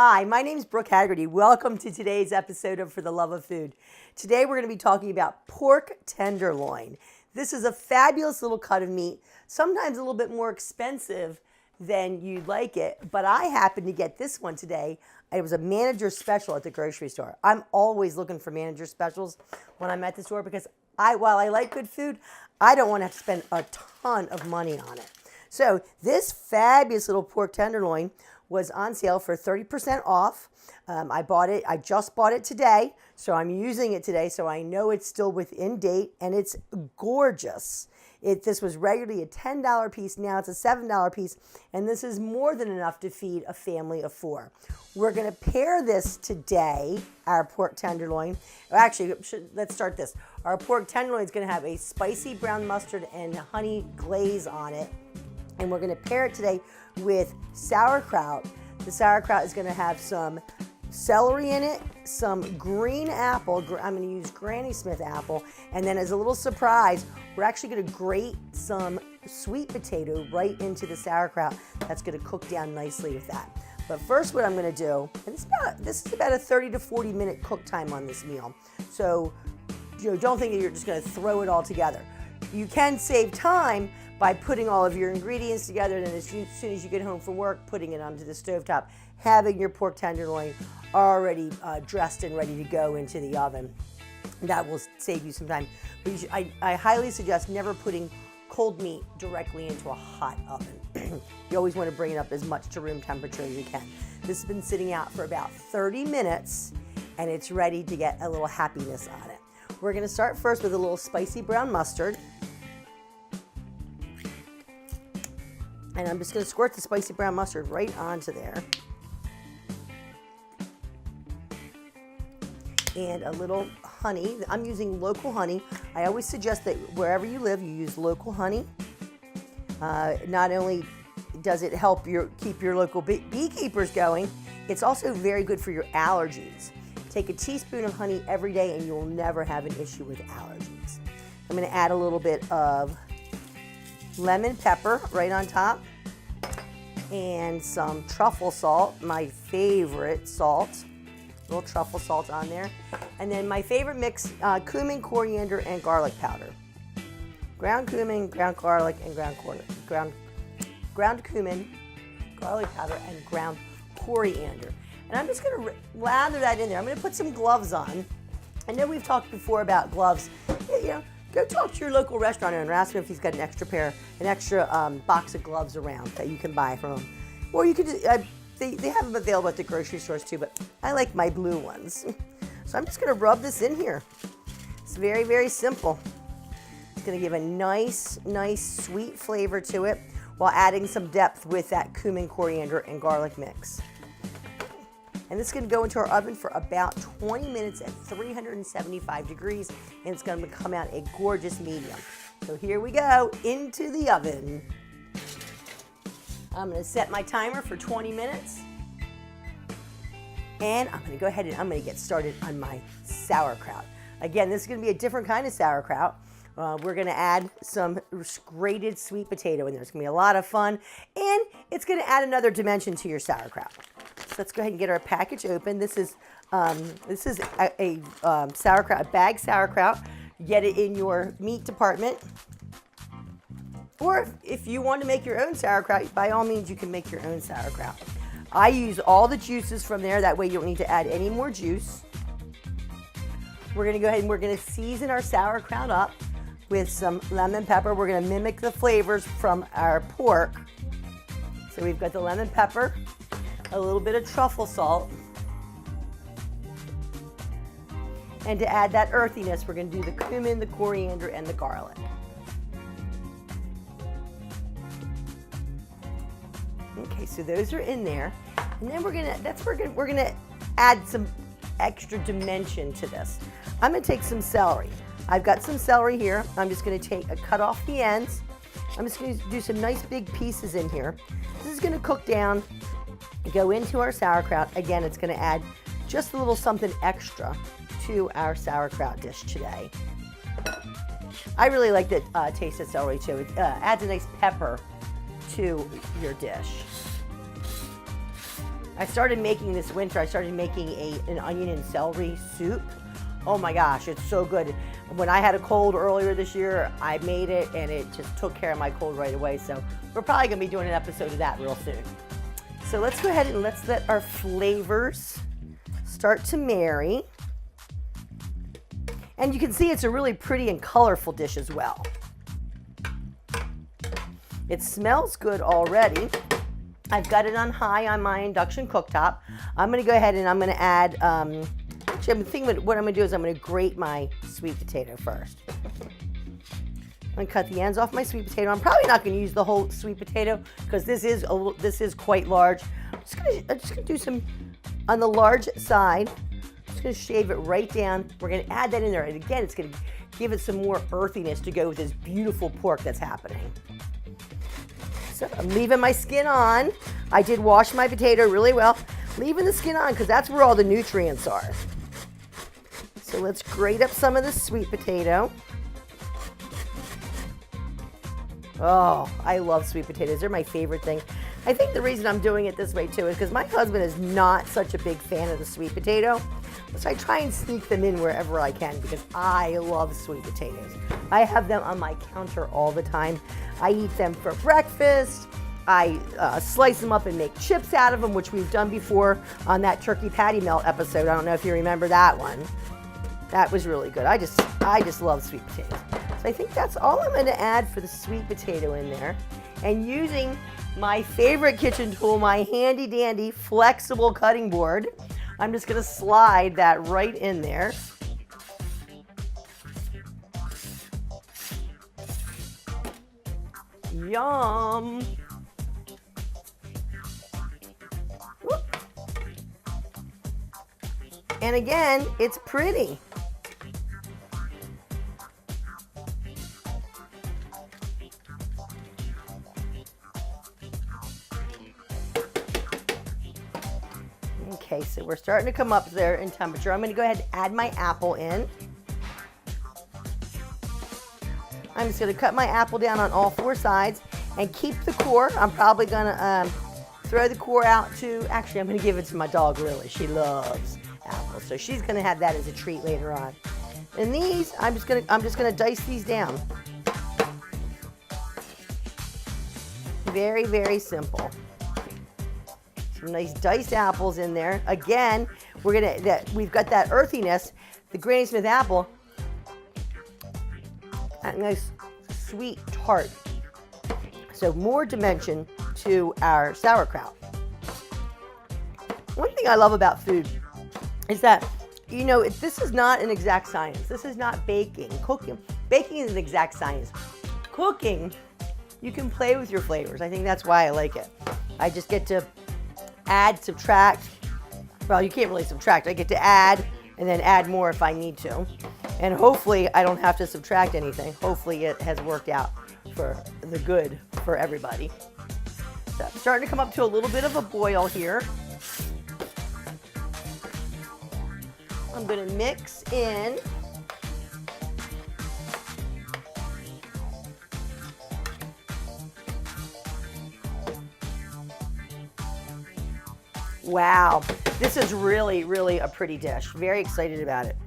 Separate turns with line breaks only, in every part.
Hi, my name is Brooke Hagerty. Welcome to today's episode of For the Love of Food. Today we're going to be talking about pork tenderloin. This is a fabulous little cut of meat, sometimes a little bit more expensive than you'd like it, but I happened to get this one today. It was a manager special at the grocery store. I'm always looking for manager specials when I'm at the store because while I like good food, I don't want to have to spend a ton of money on it. So this fabulous little pork tenderloin was on sale for 30% off. I just bought it today, so I'm using it today, so I know it's still within date, and it's gorgeous. This was regularly a $10 piece, now it's a $7 piece, and this is more than enough to feed a family of 4. We're gonna pair this today, our pork tenderloin. Actually, let's start this. Our pork tenderloin is gonna have a spicy brown mustard and honey glaze on it, and we're gonna pair it today with sauerkraut. The sauerkraut is gonna have some celery in it, some green apple. I'm gonna use Granny Smith apple. And then as a little surprise, we're actually gonna grate some sweet potato right into the sauerkraut. That's gonna cook down nicely with that. But first what I'm gonna do, and this is about a 30 to 40 minute cook time on this meal. So don't think that you're just gonna throw it all together. You can save time by putting all of your ingredients together, and then as soon as you get home from work, putting it onto the stovetop, having your pork tenderloin already dressed and ready to go into the oven. That will save you some time. But I highly suggest never putting cold meat directly into a hot oven. You always want to bring it up as much to room temperature as you can. This has been sitting out for about 30 minutes, and it's ready to get a little happiness on it. We're going to start first with a little spicy brown mustard. And I'm just going to squirt the spicy brown mustard right onto there. And a little honey. I'm using local honey. I always suggest that wherever you live, you use local honey. Not only does it help keep your local beekeepers going, it's also very good for your allergies. Take a teaspoon of honey every day and you'll never have an issue with allergies. I'm going to add a little bit of lemon pepper right on top, and some truffle salt, my favorite salt. A little truffle salt on there. And then my favorite mix, cumin, coriander, and garlic powder. Ground cumin, ground garlic, and ground cumin, garlic powder, and ground coriander. And I'm just gonna lather that in there. I'm gonna put some gloves on. I know we've talked before about gloves. Go talk to your local restaurant owner and ask him if he's got an extra box of gloves around that you can buy from him. Or you could, they have them available at the grocery stores too, but I like my blue ones. So I'm just gonna rub this in here. It's very, very simple. It's gonna give a nice sweet flavor to it while adding some depth with that cumin, coriander, and garlic mix. And this is going to go into our oven for about 20 minutes at 375 degrees, and it's going to come out a gorgeous medium. So here we go, into the oven. I'm going to set my timer for 20 minutes. And I'm going to go ahead and I'm going to get started on my sauerkraut. Again, this is going to be a different kind of sauerkraut. We're going to add some grated sweet potato in there. It's going to be a lot of fun, and it's going to add another dimension to your sauerkraut. So let's go ahead and get our package open. This is a sauerkraut, a bagged sauerkraut. Get it in your meat department. Or if you want to make your own sauerkraut, by all means, you can make your own sauerkraut. I use all the juices from there. That way you don't need to add any more juice. We're going to go ahead and we're going to season our sauerkraut up with some lemon pepper. We're going to mimic the flavors from our pork. So we've got the lemon pepper, a little bit of truffle salt, and to add that earthiness, we're going to do the cumin, the coriander, and the garlic. Okay, so those are in there, and then we're gonna add some extra dimension to this. I'm going to take some celery. I've got some celery here. I'm just going to cut off the ends. I'm just going to do some nice big pieces in here. This is going to cook down, go into our sauerkraut. Again, it's going to add just a little something extra to our sauerkraut dish today. I really like the taste of celery too. It adds a nice pepper to your dish. I started making this winter, I started making an onion and celery soup. Oh my gosh, it's so good. When I had a cold earlier this year, I made it and it just took care of my cold right away. So we're probably gonna be doing an episode of that real soon. So let's go ahead and let's let our flavors start to marry. And you can see it's a really pretty and colorful dish as well. It smells good already. I've got it on high on my induction cooktop. I'm gonna go ahead and I'm gonna add, actually I'm thinking what I'm gonna do is I'm gonna grate my sweet potato first. I'm gonna cut the ends off my sweet potato. I'm probably not gonna use the whole sweet potato because this is quite large. I'm just gonna do some on the large side. I'm just gonna shave it right down. We're gonna add that in there, and again, it's gonna give it some more earthiness to go with this beautiful pork that's happening. So I'm leaving my skin on. I did wash my potato really well. Leaving the skin on because that's where all the nutrients are. So let's grate up some of the sweet potato. Oh, I love sweet potatoes. They're my favorite thing. I think the reason I'm doing it this way too is because my husband is not such a big fan of the sweet potato. So I try and sneak them in wherever I can because I love sweet potatoes. I have them on my counter all the time. I eat them for breakfast. I slice them up and make chips out of them, which we've done before on that turkey patty melt episode. I don't know if you remember that one. That was really good. I just love sweet potatoes. So I think that's all I'm going to add for the sweet potato in there. And using my favorite kitchen tool, my handy dandy flexible cutting board, I'm just going to slide that right in there. Yum! Whoop. And again, it's pretty. Okay, so we're starting to come up there in temperature. I'm going to go ahead and add my apple in. I'm just going to cut my apple down on all four sides and keep the core. I'm probably going to throw the core out to, actually I'm going to give it to my dog, really. She loves apples, so she's going to have that as a treat later on. And these, I'm just going to dice these down. Very, very simple. Some nice diced apples in there. Again, we've got that earthiness, the Granny Smith apple, that nice sweet tart. So more dimension to our sauerkraut. One thing I love about food is that, you know, this is not an exact science. This is not baking. Baking is an exact science. Cooking, you can play with your flavors. I think that's why I like it. I just get to add, subtract. Well, you can't really subtract. I get to add and then add more if I need to. And hopefully I don't have to subtract anything. Hopefully it has worked out for the good for everybody. So I'm starting to come up to a little bit of a boil here. I'm going to mix in wow, this is really, really a pretty dish. Very excited about it.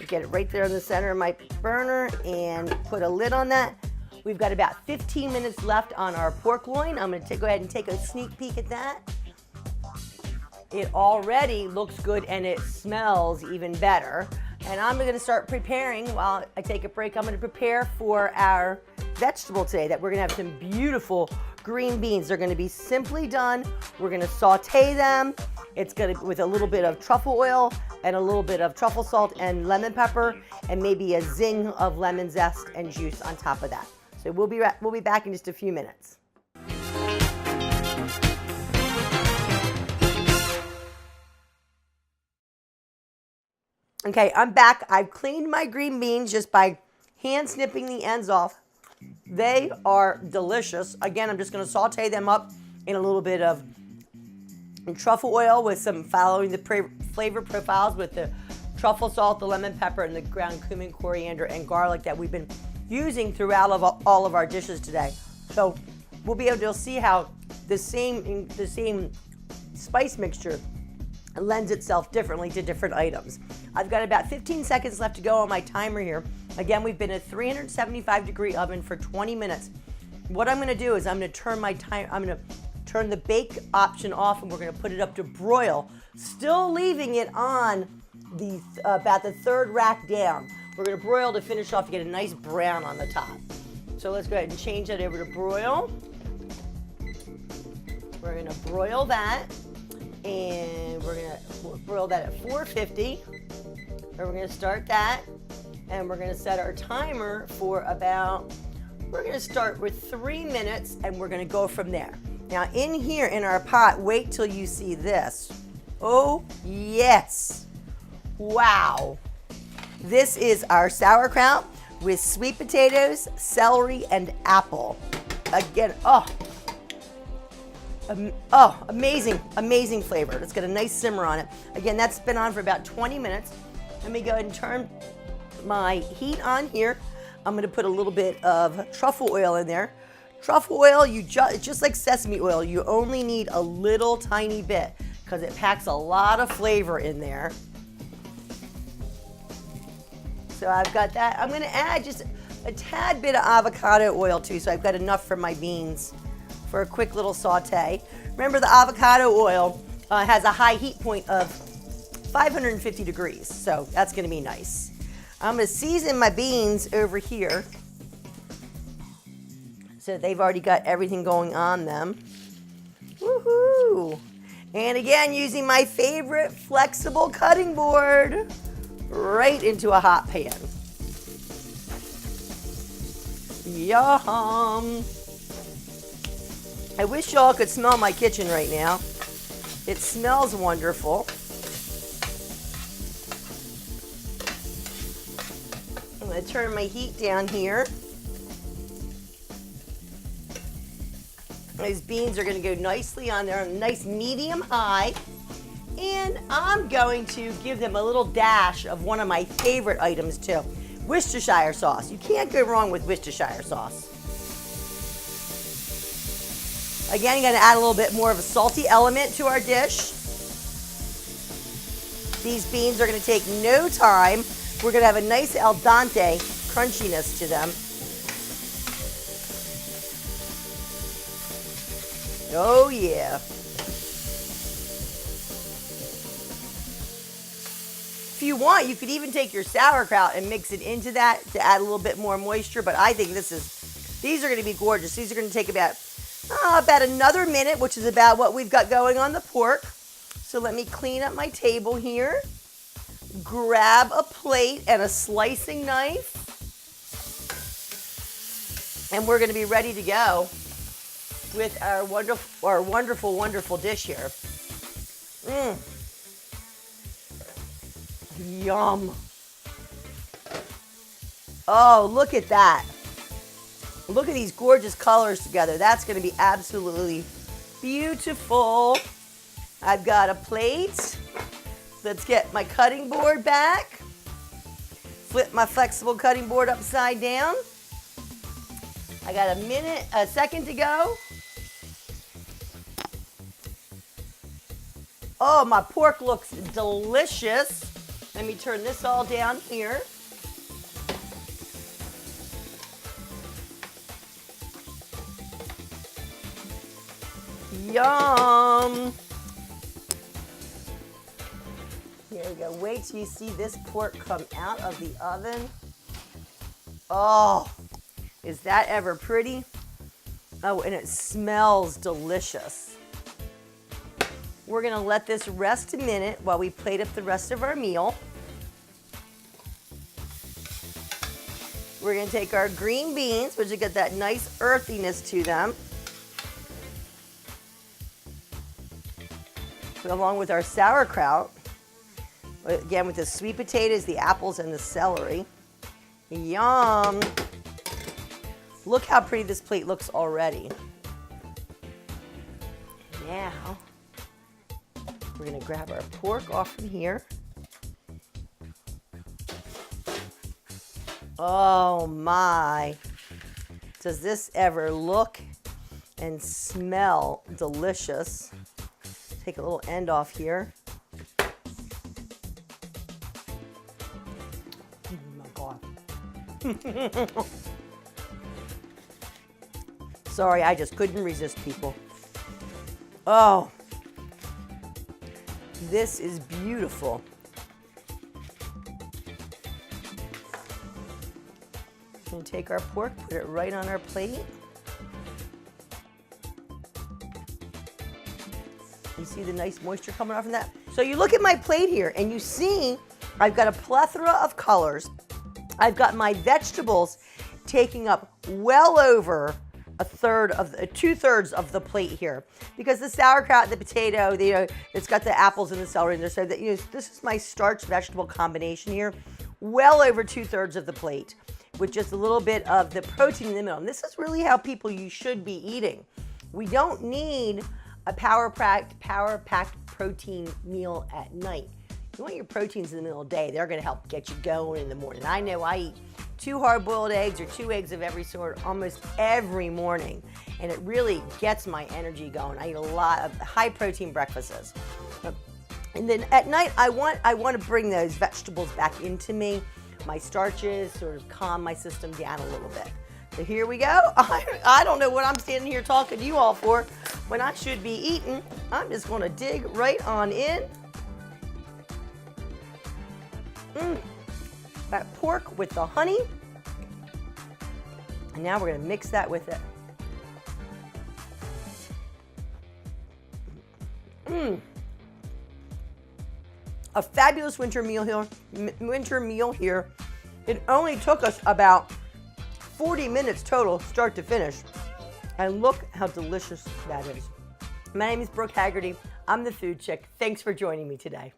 Get it right there in the center of my burner and put a lid on that. We've got about 15 minutes left on our pork loin. I'm going to go ahead and take a sneak peek at that. It already looks good and it smells even better. And I'm going to start preparing while I take a break. I'm going to prepare for our vegetable today that we're going to have some beautiful green beans. They're going to be simply done. We're going to saute them. It's going to with a little bit of truffle oil and a little bit of truffle salt and lemon pepper and maybe a zing of lemon zest and juice on top of that. So we'll be back in just a few minutes. Okay, I'm back. I've cleaned my green beans just by hand snipping the ends off. They are delicious. Again, I'm just going to saute them up in a little bit of truffle oil with some following the flavor profiles with the truffle salt, the lemon pepper, and the ground cumin, coriander, and garlic that we've been using throughout all of our dishes today. So we'll be able to see how the same spice mixture lends itself differently to different items. I've got about 15 seconds left to go on my timer here. Again, we've been at 375-degree oven for 20 minutes. What I'm going to do is I'm going to turn the bake option off, and we're going to put it up to broil, still leaving it on the about the third rack down. We're going to broil to finish off to get a nice brown on the top. So let's go ahead and change that over to broil. We're going to broil that, and we're going to broil that at 450. And we're going to start that, and we're going to set our timer for about, we're going to start with 3 minutes, and we're going to go from there. Now in here in our pot, wait till you see this. Oh yes. Wow. This is our sauerkraut with sweet potatoes, celery, and apple. Again, amazing, amazing flavor. Let's get a nice simmer on it. Again, that's been on for about 20 minutes. Let me go ahead and turn my heat on here. I'm gonna put a little bit of truffle oil in there. Truffle oil, it's just like sesame oil. You only need a little tiny bit because it packs a lot of flavor in there. So I've got that. I'm gonna add just a tad bit of avocado oil too, so I've got enough for my beans for a quick little saute. Remember, the avocado oil has a high heat point of 550 degrees, so that's gonna be nice. I'm gonna season my beans over here. So they've already got everything going on them. Woohoo! And again, using my favorite flexible cutting board right into a hot pan. Yum! I wish y'all could smell my kitchen right now. It smells wonderful. I'm going to turn my heat down here. These beans are going to go nicely on there, nice medium high. And I'm going to give them a little dash of one of my favorite items too, Worcestershire sauce. You can't go wrong with Worcestershire sauce. Again, you're going to add a little bit more of a salty element to our dish. These beans are going to take no time. We're going to have a nice al dente crunchiness to them. Oh yeah. If you want, you could even take your sauerkraut and mix it into that to add a little bit more moisture, but I think these are going to be gorgeous. These are going to take about another minute, which is about what we've got going on the pork. So let me clean up my table here. Grab a plate and a slicing knife. And we're going to be ready to go with our wonderful, wonderful dish here. Yum. Oh, look at that. Look at these gorgeous colors together. That's going to be absolutely beautiful. I've got a plate. Let's get my cutting board back. Flip my flexible cutting board upside down. I got a second to go. Oh, my pork looks delicious. Let me turn this all down here. Yum! Here we go. Wait till you see this pork come out of the oven. Oh, is that ever pretty? Oh, and it smells delicious. We're gonna let this rest a minute while we plate up the rest of our meal. We're gonna take our green beans, which have got that nice earthiness to them, along with our sauerkraut, again with the sweet potatoes, the apples, and the celery. Yum! Look how pretty this plate looks already. Now, we're gonna grab our pork off from here. Oh my, does this ever look and smell delicious? take a little end off here. Oh my God. Sorry, I just couldn't resist, people. Oh, this is beautiful. We're going to take our pork, put it right on our plate. You see the nice moisture coming off from that? So you look at my plate here and you see I've got a plethora of colors. I've got my vegetables taking up well over two-thirds of the plate here, because the sauerkraut, the potato, it's got the apples and the celery in there. So that, this is my starch vegetable combination here, well over 2/3 of the plate, with just a little bit of the protein in the middle. And this is really how you should be eating. We don't need a power-packed protein meal at night. You want your proteins in the middle of the day. They're going to help get you going in the morning. I know I eat 2 hard-boiled eggs or 2 eggs of every sort almost every morning, and it really gets my energy going. I eat a lot of high-protein breakfasts. And then at night, I want to bring those vegetables back into me. My starches sort of calm my system down a little bit. So here we go. I don't know what I'm standing here talking to you all for when I should be eating. I'm just going to dig right on in. That pork with the honey. And now we're going to mix that with it. A fabulous winter meal here. It only took us about 40 minutes total, start to finish. And look how delicious that is. My name is Brooke Hagerty. I'm the Food Chick. Thanks for joining me today.